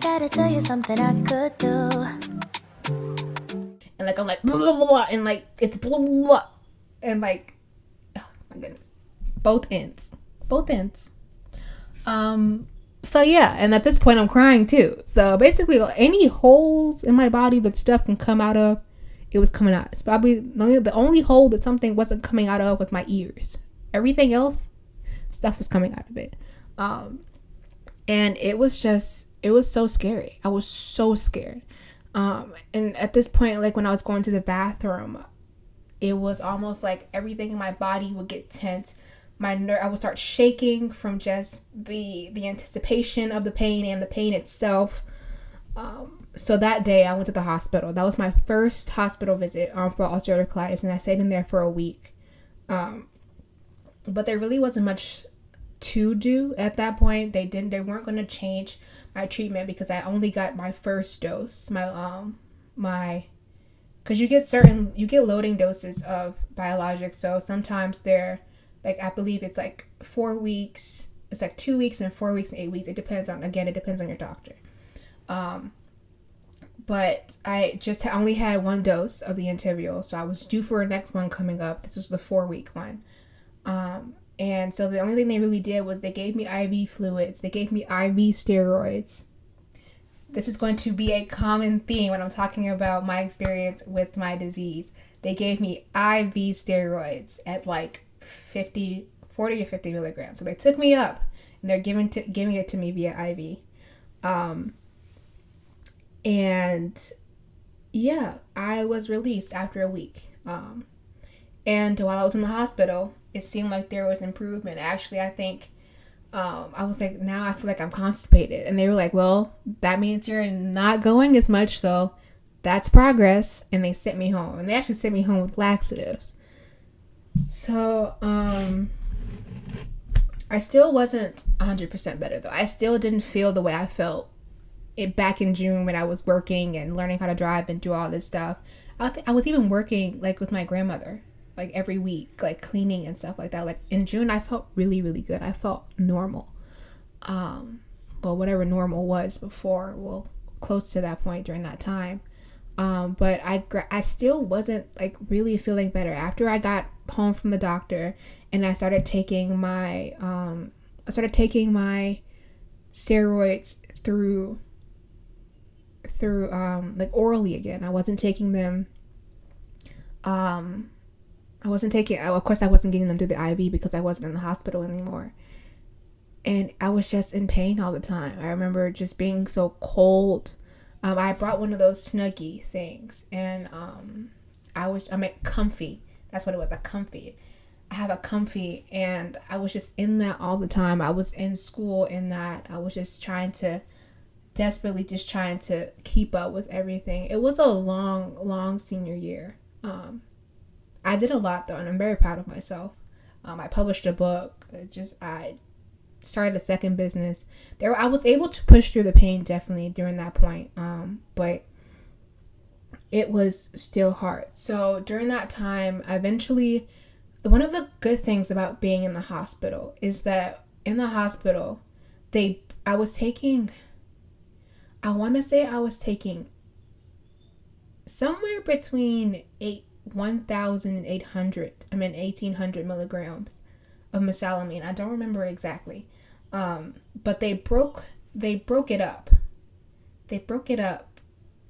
gotta tell you something I could do. And like I'm like blah, blah, blah, blah, and like it's blah, blah, blah, and like oh my goodness, both ends. So yeah, and at this point I'm crying too. So basically any holes in my body that stuff can come out of, it was coming out. It's probably the only hole that something wasn't coming out of was my ears. Everything else, stuff was coming out of it. And it was so scary. I was so scared. And at this point, like when I was going to the bathroom, it was almost like everything in my body would get tense. I would start shaking from just the anticipation of the pain and the pain itself. So that day I went to the hospital. That was my first hospital visit for ulcerative colitis, and I stayed in there for a week. But there really wasn't much to do at that point. They weren't going to change my treatment because I only got my first dose. Because you get loading doses of biologics. So sometimes they're like, I believe it's like 4 weeks. It's like 2 weeks and 4 weeks and 8 weeks. It depends on your doctor. But I just only had one dose of the Entyvio, so I was due for a next one coming up. This was the 4-week one. And so the only thing they really did was they gave me IV fluids. They gave me IV steroids. This is going to be a common theme when I'm talking about my experience with my disease. They gave me IV steroids at like 40 or 50 milligrams. So they took me up and they're giving it to me via IV. And yeah, I was released after a week. And while I was in the hospital, it seemed like there was improvement. Actually, I think I was like, now I feel like I'm constipated. And they were like, well, that means you're not going as much, so that's progress. And they sent me home. And they actually sent me home with laxatives. So I still wasn't 100% better, though. I still didn't feel the way I felt back in June when I was working and learning how to drive and do all this stuff. I was even working like with my grandmother, like every week, like cleaning and stuff like that. Like in June, I felt really, really good. I felt normal. Well, whatever normal was before, well, close to that point during that time. But I still wasn't like really feeling better after I got home from the doctor and I started taking my steroids through like orally again. I wasn't taking them. Of course I wasn't getting them through the IV because I wasn't in the hospital anymore. And I was just in pain all the time. I remember just being so cold. I brought one of those Snuggie things, and I meant comfy. That's what it was, a comfy. I have a comfy, and I was just in that all the time. I was in school in that. I was just desperately trying to keep up with everything. It was a long senior year. I did a lot though, and I'm very proud of myself. I published a book. I started a second business. I was able to push through the pain definitely during that point, but it was still hard. So during that time, eventually, one of the good things about being in the hospital is that in the hospital, I was taking somewhere between 1,800 milligrams of mesalamine. I don't remember exactly. But they broke it up.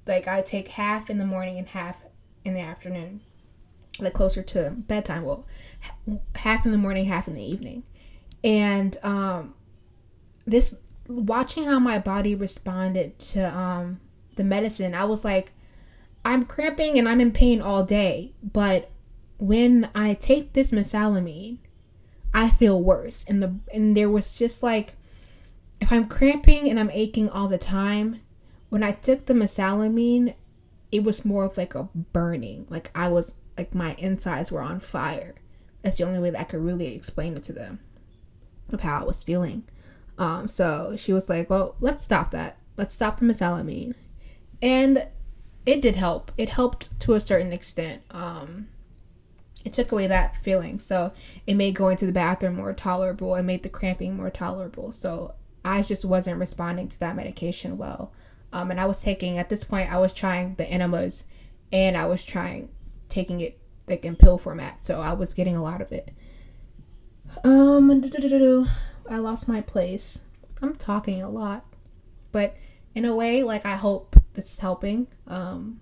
Like I take half in the morning and half in the afternoon, like closer to bedtime. Well, half in the morning, half in the evening. And watching how my body responded to the medicine, I was like, I'm cramping and I'm in pain all day, but when I take this mesalamine, I feel worse. And there was just like, if I'm cramping and I'm aching all the time, when I took the mesalamine, it was more of like a burning. Like my insides were on fire. That's the only way that I could really explain it to them of how I was feeling. So she was like, well, let's stop that. Let's stop the mesalamine. And it did help. It helped to a certain extent. It took away that feeling. So it made going to the bathroom more tolerable. It made the cramping more tolerable. So I just wasn't responding to that medication well. And I was taking, at this point, I was trying the enemas, and I was trying taking it like in pill format. So I was getting a lot of it. I lost my place. I'm talking a lot, but in a way, like, I hope this is helping. I'm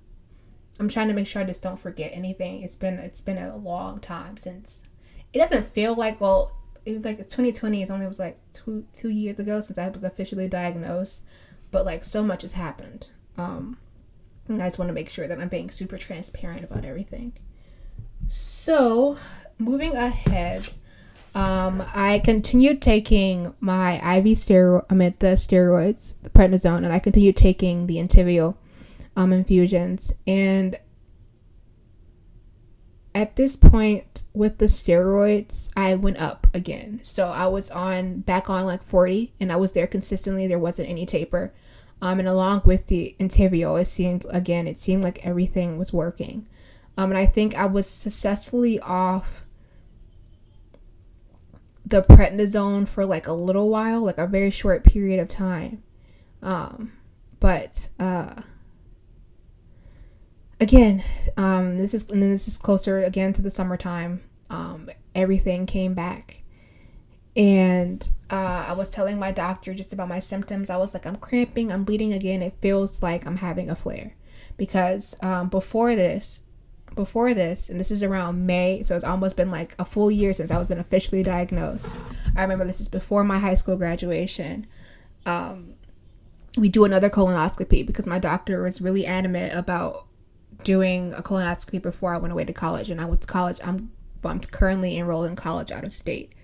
trying to make sure I just don't forget anything. It's been a long time since. It doesn't feel like, well, it was like it's 2020. It only was like two years ago since I was officially diagnosed, but like so much has happened. And I just want to make sure that I'm being super transparent about everything. So, moving ahead, I continued taking my IV steroids, the prednisone, and I continued taking the Entyvio infusions. And at this point with the steroids, I went up again. So I was back on like 40, and I was there consistently. There wasn't any taper. And along with the Entyvio, it seemed like everything was working. And I think I was successfully off the prednisone for like a little while, like a very short period of time. But again, this is closer again to the summertime. Everything came back, and I was telling my doctor just about my symptoms. I was like, I'm cramping, I'm bleeding again. It feels like I'm having a flare, because before this, and this is around May, so it's almost been like a full year since I was been officially diagnosed. I remember this is before my high school graduation. We do another colonoscopy because my doctor was really adamant about doing a colonoscopy before I went away to college. And I went to college. I'm currently enrolled in college out of state.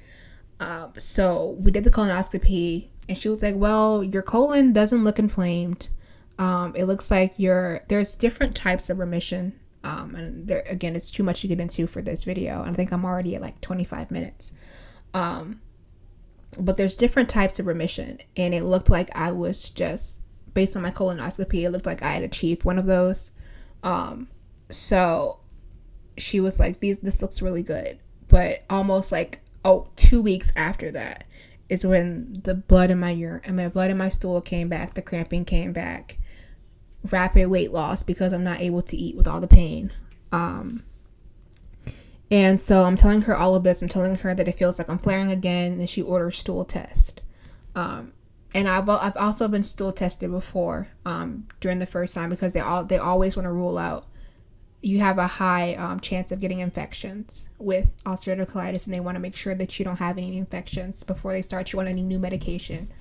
So we did the colonoscopy, and she was like, well, your colon doesn't look inflamed. It looks like there's different types of remission. And there, again, it's too much to get into for this video. I think I'm already at like 25 minutes. But there's different types of remission, and it looked like I was just, based on my colonoscopy, it looked like I had achieved one of those. So she was like, this looks really good. But almost like 2 weeks after that is when the blood in my stool came back, the cramping came back, rapid weight loss because I'm not able to eat with all the pain. And so I'm telling her all of this. I'm telling her that it feels like I'm flaring again, and she orders stool test. And I've also been stool tested before during the first time, because they always want to rule out, you have a high chance of getting infections with ulcerative colitis, and they want to make sure that you don't have any infections before they start you on any new medication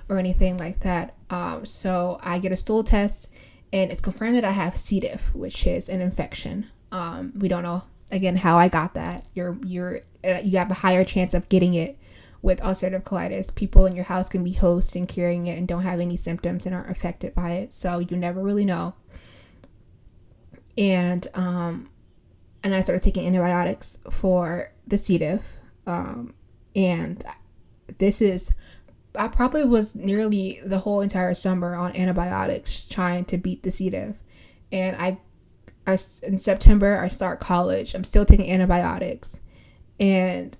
or anything like that. So I get a stool test, and it's confirmed that I have C. diff, which is an infection. We don't know, again, how I got that. You have a higher chance of getting it with ulcerative colitis. People in your house can be host and carrying it and don't have any symptoms and aren't affected by it, so you never really know. And I started taking antibiotics for the C. diff. And I probably was nearly the whole entire summer on antibiotics trying to beat the C. diff. And in September, I start college. I'm still taking antibiotics. And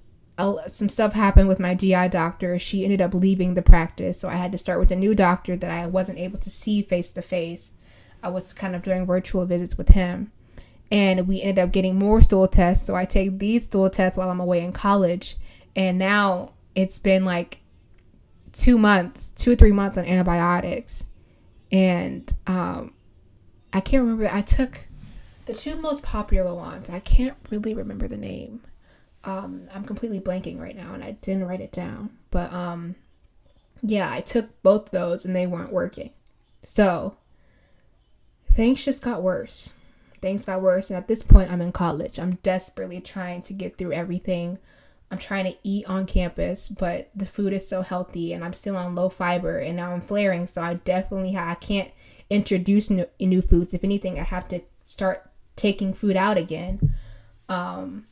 some stuff happened with my GI doctor. She ended up leaving the practice, so I had to start with a new doctor that I wasn't able to see face to face. I was kind of doing virtual visits with him, and we ended up getting more stool tests. So I take these stool tests while I'm away in college, and now it's been like 2 or 3 months on antibiotics, and I can't remember. I took the two most popular ones. I can't really remember the name. I'm completely blanking right now, and I didn't write it down. But yeah, I took both those, and they weren't working. So things just got worse. And at this point, I'm in college. I'm desperately trying to get through everything. I'm trying to eat on campus, but the food is so healthy, and I'm still on low fiber, and now I'm flaring. So I can't introduce new foods. If anything, I have to start taking food out again. I'm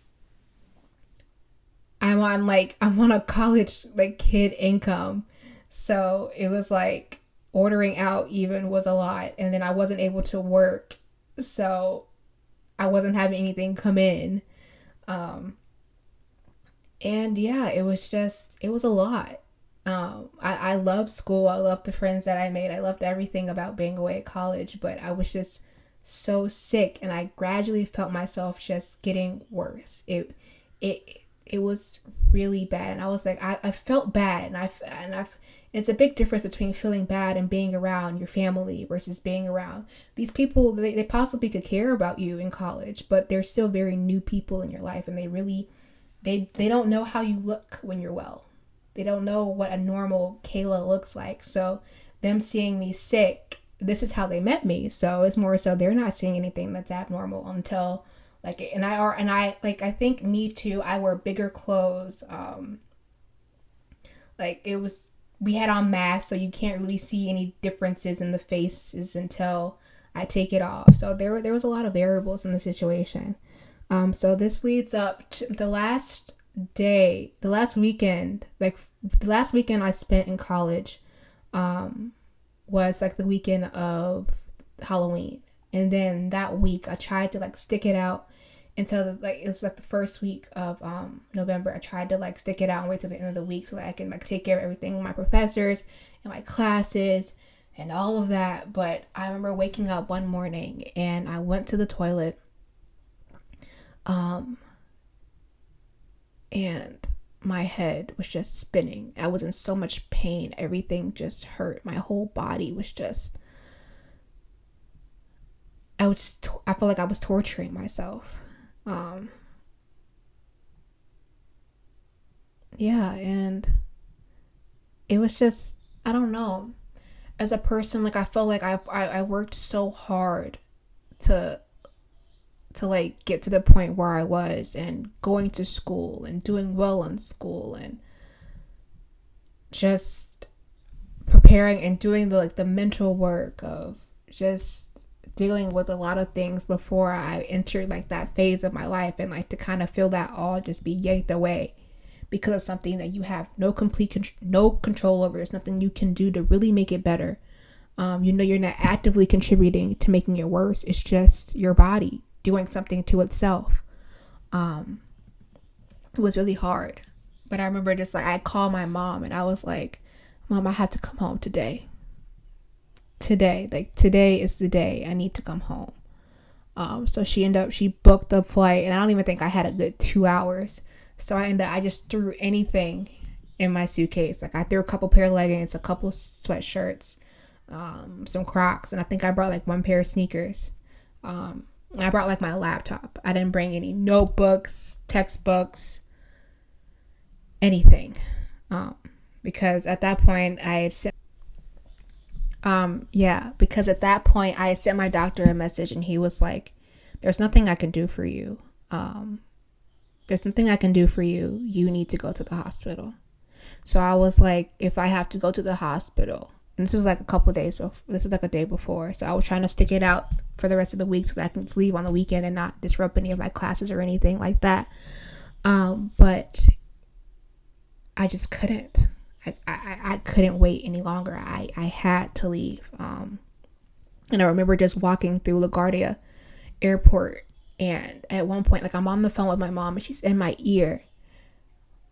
on a college kid income, so it was like ordering out even was a lot, and then I wasn't able to work, so I wasn't having anything come in, and yeah, it was a lot. I loved school. I loved the friends that I made. I loved everything about being away at college, but I was just so sick, and I gradually felt myself just getting worse. It was really bad, and I was like, I felt bad, and I it's a big difference between feeling bad and being around your family versus being around these people. They possibly could care about you in college, but they're still very new people in your life, and they don't know how you look when you're well. They don't know what a normal Kayla looks like. So them seeing me sick, this is how they met me. So it's more so they're not seeing anything that's abnormal until like, I think me too, I wear bigger clothes. We had on masks, so you can't really see any differences in the faces until I take it off. So there was a lot of variables in the situation. So this leads up to the last weekend I spent in college, was like the weekend of Halloween. And then that week I tried to like stick it out until it was like the first week of November. I tried to like stick it out and wait till the end of the week so that I can like take care of everything with my professors and my classes and all of that. But I remember waking up one morning and I went to the toilet, and my head was just spinning. I was in so much pain. Everything just hurt. My whole body was just, I felt like I was torturing myself. And it was just, I don't know. As a person, like I felt like I worked so hard to like get to the point where I was, and going to school and doing well in school and just preparing and doing the mental work of just dealing with a lot of things before I entered like that phase of my life, and like to kind of feel that all just be yanked away because of something that you have no control over. There's nothing you can do to really make it better. You're not actively contributing to making it worse. It's just your body doing something to itself. It was really hard. But I remember just like I called my mom and I was like, Mom, I had to come home today. Today is the day I need to come home. So she booked the flight, and I don't even think I had a good 2 hours. So I just threw anything in my suitcase. Like I threw a couple pair of leggings, a couple sweatshirts, some Crocs, and I think I brought like one pair of sneakers. I brought like my laptop. I didn't bring any notebooks, textbooks, anything. Because at that point I had sent my doctor a message, and he was like, there's nothing I can do for you. You need to go to the hospital. So I was like, if I have to go to the hospital, and this was like a day before. So I was trying to stick it out for the rest of the week so that I can just leave on the weekend and not disrupt any of my classes or anything like that. But I just couldn't. I couldn't wait any longer. I had to leave. And I remember just walking through LaGuardia Airport, and at one point, like I'm on the phone with my mom and she's in my ear,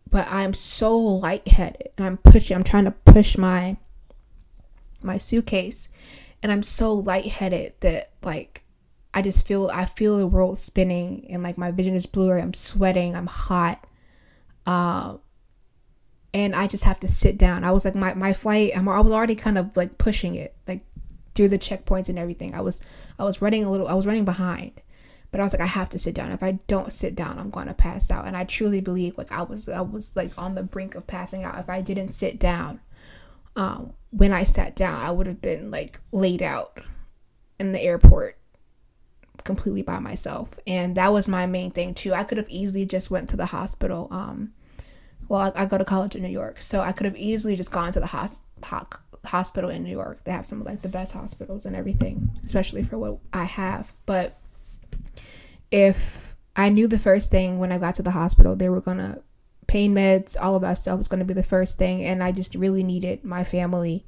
but I'm so lightheaded and I'm trying to push my suitcase, and I'm so lightheaded that like I feel the world spinning, and like my vision is blurry. I'm sweating. I'm hot. And I just have to sit down. I was like, my flight, I was already kind of like pushing it, like through the checkpoints and everything. I was running behind, but I was like, I have to sit down. If I don't sit down, I'm going to pass out. And I truly believe like I was like on the brink of passing out. If I didn't sit down, when I sat down, I would have been like laid out in the airport completely by myself. And that was my main thing too. I could have easily just went to the hospital. I go to college in New York, so I could have easily just gone to the hospital in New York. They have some of like the best hospitals and everything, especially for what I have. But if I knew the first thing when I got to the hospital, they were gonna pain meds, all of that stuff was gonna be the first thing, and I just really needed my family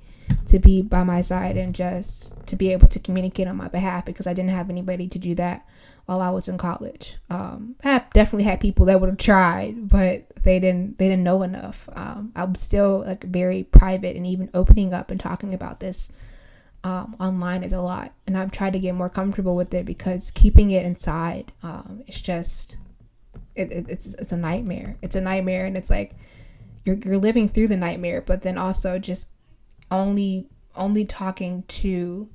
to be by my side and just to be able to communicate on my behalf, because I didn't have anybody to do that while I was in college. I definitely had people that would have tried, but they didn't know enough. I'm still like very private, and even opening up and talking about this online is a lot, and I've tried to get more comfortable with it, because keeping it inside, it's just it's a nightmare. It's a nightmare, and it's like you're living through the nightmare, but then also just only talking to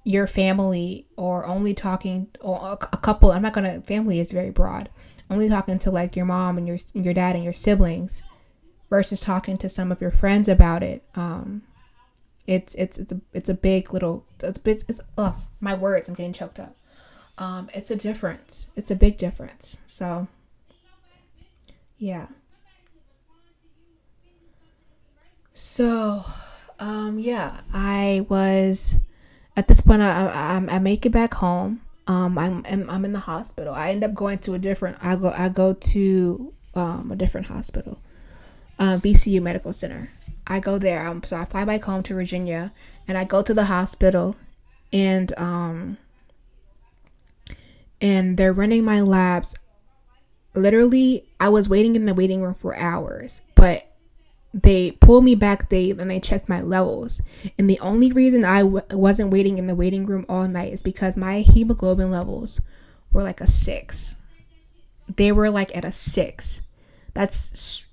your family, or only talking, or a couple. Family is very broad. Only talking to like your mom and your dad and your siblings, versus talking to some of your friends about it. It's a big little, my words, I'm getting choked up. It's a difference. It's a big difference. So yeah. So yeah, I was, at this point, I make it back home. I'm in the hospital. I end up going to I go to a different hospital, BCU Medical Center. I go there. So I fly back home to Virginia, and I go to the hospital, and they're running my labs. Literally, I was waiting in the waiting room for hours, but they pulled me back, and they checked my levels. And the only reason I wasn't waiting in the waiting room all night is because my hemoglobin levels were like a 6. They were like at a 6. That's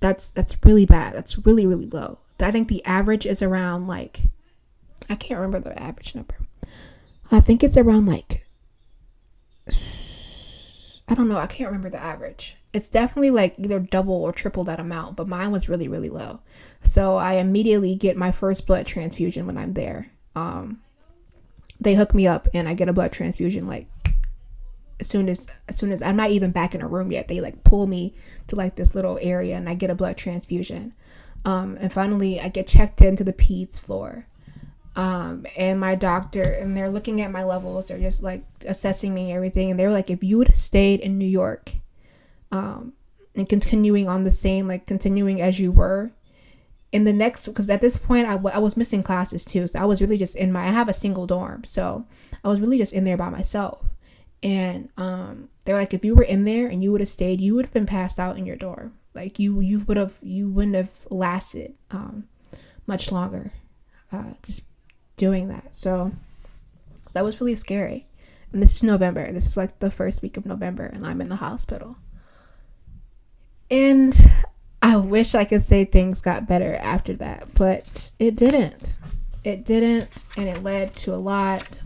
really bad. That's really, really low. I think the average is around like, I can't remember the average number. I think it's around like, I don't know. I can't remember the average. It's definitely like either double or triple that amount, but mine was really, really low. So I immediately get my first blood transfusion when I'm there. They hook me up, and I get a blood transfusion like as soon as I'm not even back in a room yet. They like pull me to like this little area, and I get a blood transfusion. And finally I get checked into the peds floor. And my doctor, and they're looking at my levels. They're just like assessing me and everything. And they were like, if you would have stayed in New York, and continuing on the same, like continuing as you were in the next, because at this point I was missing classes too. So I was really just I have a single dorm. So I was really just in there by myself. And, they're like, if you were in there and you would have stayed, you would have been passed out in your dorm. Like you wouldn't have lasted, much longer, just doing that. So that was really scary. And this is November. This is like the first week of November, and I'm in the hospital. And I wish I could say things got better after that, but it didn't. And it led to a lot.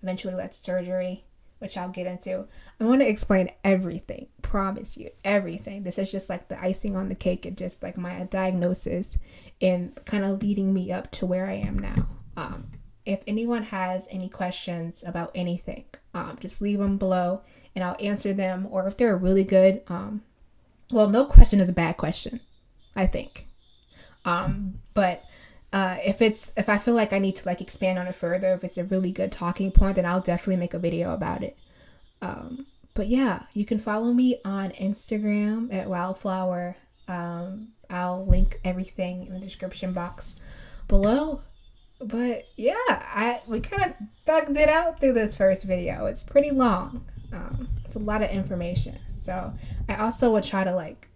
Eventually led to surgery, which I'll get into. I want to explain everything. Promise you, everything. This is just like the icing on the cake. It just like my diagnosis, and kind of leading me up to where I am now. If anyone has any questions about anything, just leave them below, and I'll answer them. Or if they're really good, well, no question is a bad question, I think. But if I feel like I need to like expand on it further, if it's a really good talking point, then I'll definitely make a video about it. But yeah, you can follow me on Instagram at Wildflower. I'll link everything in the description box below. But yeah, we kind of thugged it out through this first video. It's pretty long. It's a lot of information. So I also would try to like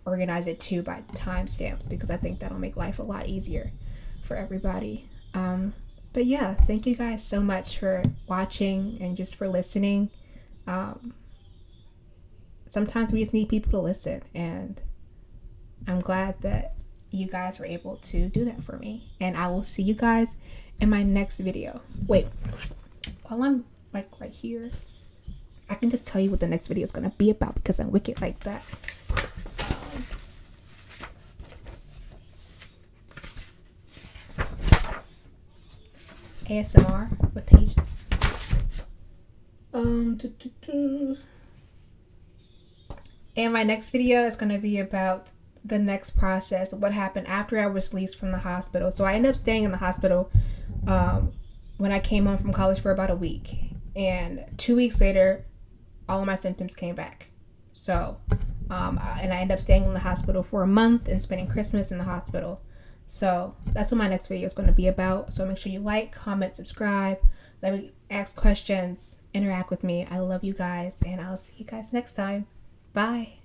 organize it too by timestamps, because I think that'll make life a lot easier for everybody. But yeah, thank you guys so much for watching and just for listening. Sometimes we just need people to listen, and I'm glad that you guys were able to do that for me. And I will see you guys in my next video. Wait, while I'm like right here, I can just tell you what the next video is going to be about, because I'm wicked like that. ASMR with pages. And my next video is going to be about the next process, what happened after I was released from the hospital. So I ended up staying in the hospital when I came home from college for about a week. And 2 weeks later, all of my symptoms came back. So, and I ended up staying in the hospital for a month and spending Christmas in the hospital. So that's what my next video is going to be about. So make sure you like, comment, subscribe, Let me ask questions, interact with me. I love you guys, and I'll see you guys next time. Bye.